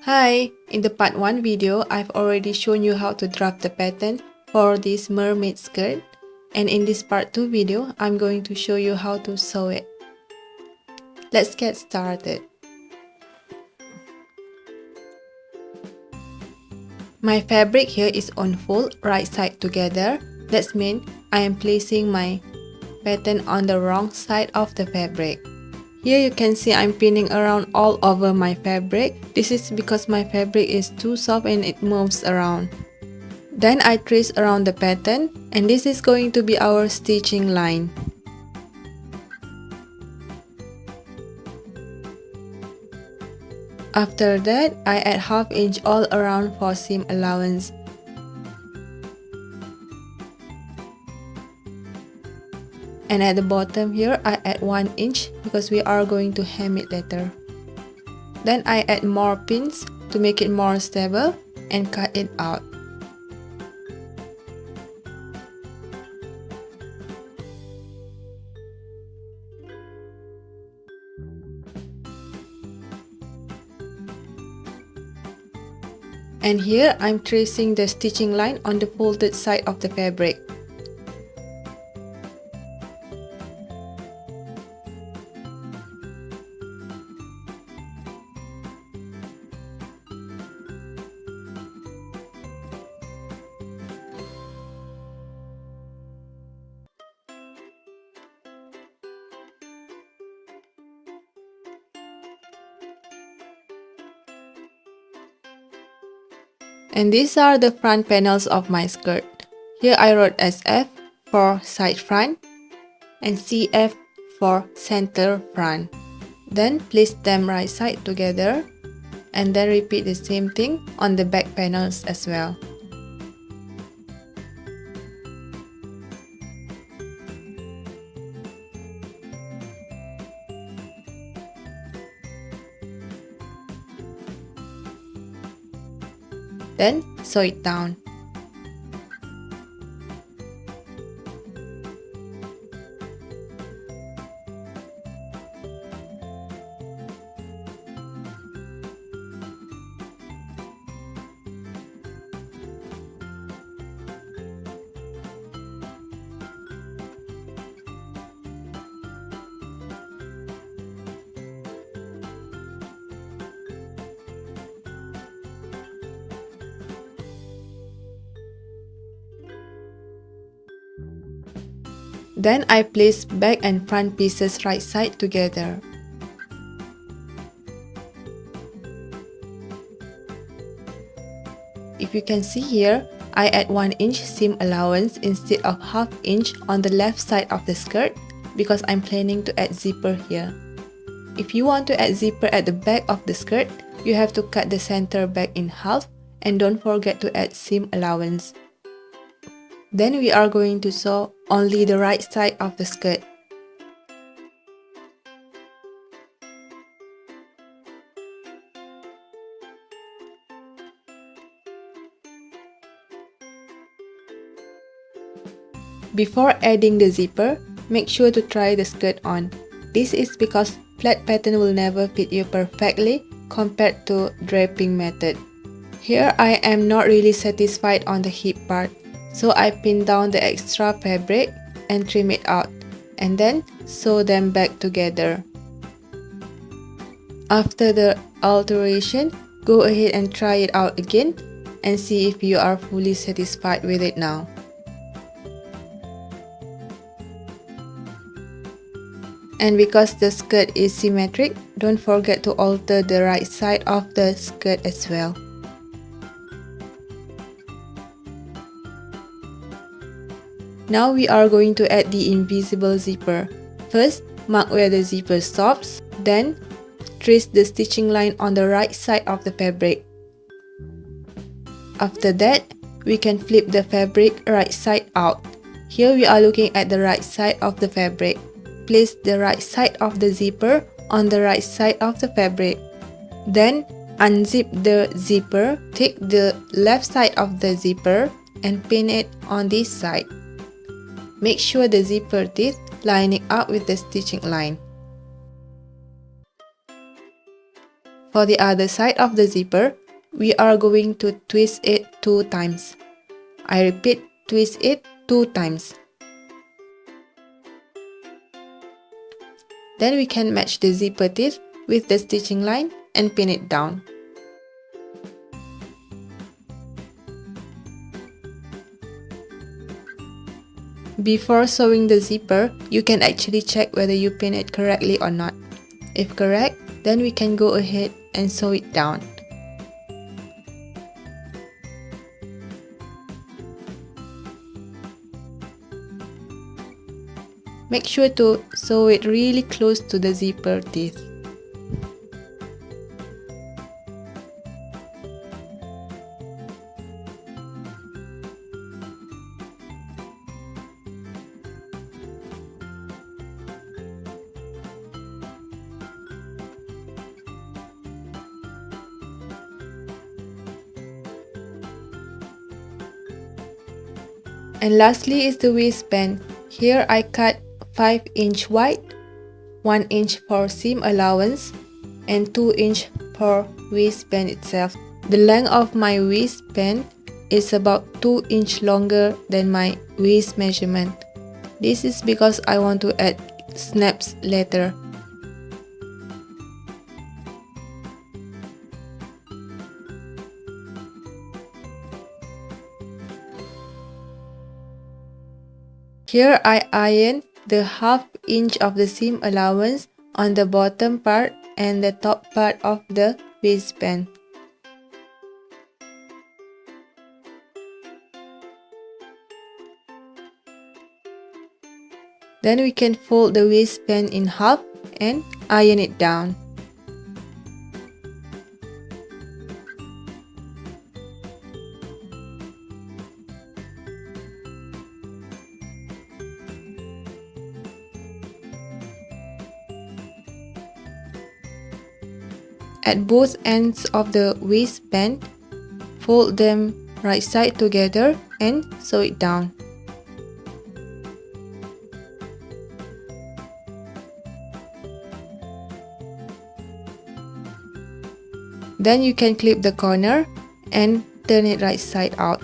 Hi! In the part 1 video, I've already shown you how to draft the pattern for this mermaid skirt. And in this part 2 video, I'm going to show you how to sew it. Let's get started. My fabric here is on fold, right side together. That means I am placing my pattern on the wrong side of the fabric. Here you can see I'm pinning around all over my fabric. This is because my fabric is too soft and it moves around. Then I trace around the pattern, and this is going to be our stitching line. After that, I add ½ inch all around for seam allowance. And at the bottom here, I add 1 inch because we are going to hem it later. Then I add more pins to make it more stable and cut it out. And here I'm tracing the stitching line on the folded side of the fabric. And these are the front panels of my skirt. Here I wrote SF for side front and CF for center front. Then place them right side together and then repeat the same thing on the back panels as well. Then sew it down. Then I place back and front pieces right side together. If you can see here, I add 1 inch seam allowance instead of ½ inch on the left side of the skirt because I'm planning to add zipper here. If you want to add zipper at the back of the skirt, you have to cut the center back in half and don't forget to add seam allowance. Then we are going to sew only the right side of the skirt. Before adding the zipper, make sure to try the skirt on. This is because flat pattern will never fit you perfectly compared to draping method. Here I am not really satisfied on the hip part. So I pin down the extra fabric and trim it out, and then sew them back together. After the alteration, go ahead and try it out again and see if you are fully satisfied with it now. And because the skirt is symmetric, don't forget to alter the right side of the skirt as well. Now we are going to add the invisible zipper. First, mark where the zipper stops, then trace the stitching line on the right side of the fabric. After that, we can flip the fabric right side out. Here we are looking at the right side of the fabric. Place the right side of the zipper on the right side of the fabric. Then unzip the zipper, take the left side of the zipper and pin it on this side. Make sure the zipper teeth lining up with the stitching line. For the other side of the zipper, we are going to twist it 2 times. I repeat, twist it 2 times. Then we can match the zipper teeth with the stitching line and pin it down. Before sewing the zipper, you can actually check whether you pin it correctly or not. If correct, then we can go ahead and sew it down. Make sure to sew it really close to the zipper teeth. And lastly is the waistband. Here I cut 5 inch wide, 1 inch for seam allowance, and 2 inch for waistband itself. The length of my waistband is about 2 inch longer than my waist measurement. This is because I want to add snaps later. Here I iron the half inch of the seam allowance on the bottom part and the top part of the waistband. Then we can fold the waistband in half and iron it down. At both ends of the waistband, fold them right side together and sew it down. Then you can clip the corner and turn it right side out.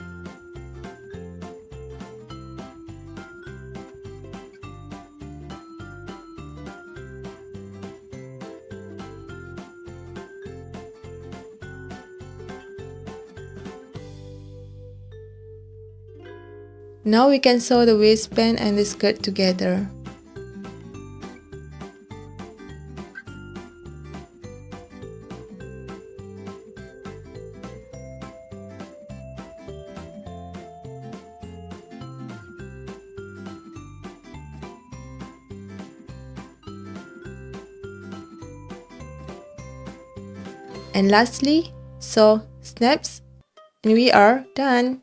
Now we can sew the waistband and the skirt together. And lastly, sew snaps, and we are done.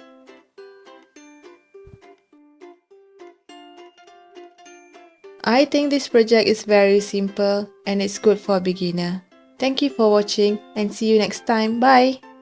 I think this project is very simple and it's good for a beginner. Thank you for watching and see you next time. Bye!